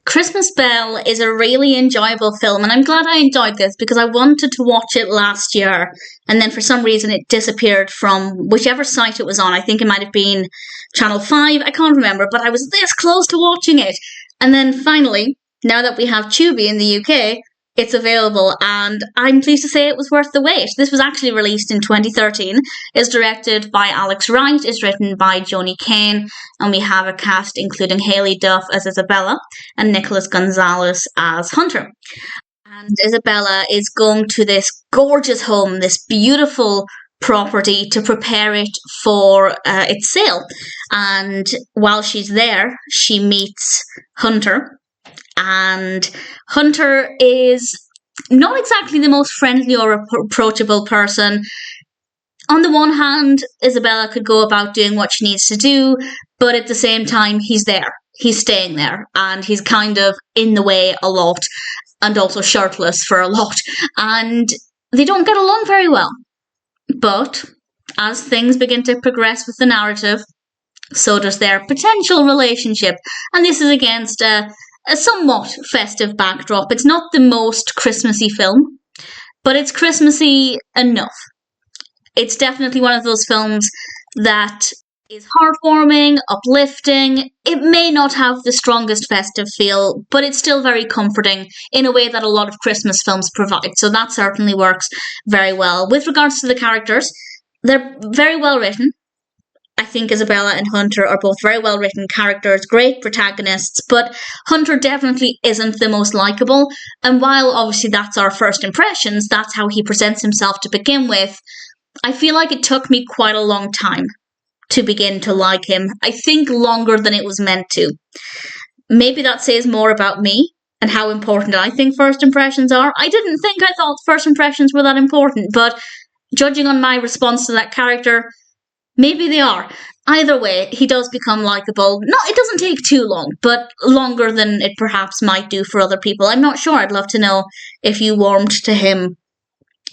Christmas Belle is a really enjoyable film, and I'm glad I enjoyed this because I wanted to watch it last year, and then for some reason it disappeared from whichever site it was on. I think it might have been Channel 5, I can't remember, but I was this close to watching it. And then finally, now that we have Tubi in the UK, it's available, and I'm pleased to say it was worth the wait. This was actually released in 2013. It's directed by Alex Wright, it's written by Joany Kane, and we have a cast including Haylie Duff as Isabella and Nicholas Gonzalez as Hunter. And Isabella is going to this gorgeous home, this beautiful property, to prepare it for its sale. And while she's there, she meets Hunter. And Hunter is not exactly the most friendly or approachable person. On the one hand, Isabella could go about doing what she needs to do, but at the same time, he's there. He's staying there, and he's kind of in the way a lot, and also shirtless for a lot. And they don't get along very well. But as things begin to progress with the narrative, so does their potential relationship. And this is against a somewhat festive backdrop. It's not the most Christmassy film, but it's Christmassy enough. It's definitely one of those films that is heartwarming, uplifting. It may not have the strongest festive feel, but it's still very comforting in a way that a lot of Christmas films provide. So that certainly works very well. With regards to the characters, they're very well written. I think Isabella and Hunter are both very well written characters, great protagonists, but Hunter definitely isn't the most likeable. And while obviously that's our first impressions, that's how he presents himself to begin with, I feel like it took me quite a long time to begin to like him. I think longer than it was meant to. Maybe that says more about me and how important I think first impressions are. I didn't think I thought first impressions were that important, but judging on my response to that character, maybe they are. Either way, he does become likeable. No, it doesn't take too long, but longer than it perhaps might do for other people. I'm not sure. I'd love to know if you warmed to him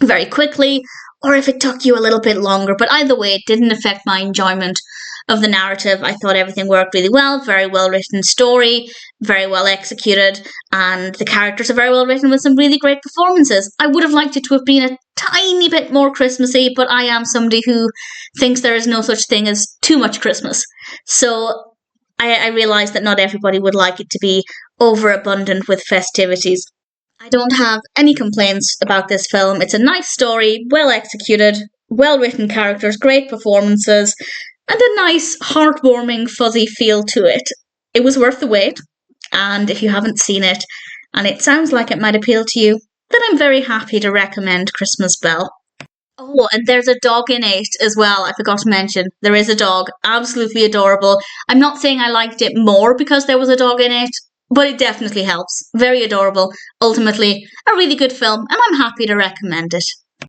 very quickly or if it took you a little bit longer. But either way, it didn't affect my enjoyment of the narrative. I thought everything worked really well. Very well written story, very well executed, and the characters are very well written with some really great performances. I would have liked it to have been a tiny bit more Christmassy, but I am somebody who thinks there is no such thing as too much Christmas. So I realise that not everybody would like it to be overabundant with festivities. I don't have any complaints about this film. It's a nice story, well executed, well written characters, great performances, and a nice, heartwarming, fuzzy feel to it. It was worth the wait, and if you haven't seen it, and it sounds like it might appeal to you, then I'm very happy to recommend Christmas Belle. Oh, and there's a dog in it as well, I forgot to mention. There is a dog, absolutely adorable. I'm not saying I liked it more because there was a dog in it, but it definitely helps. Very adorable. Ultimately, a really good film, and I'm happy to recommend it.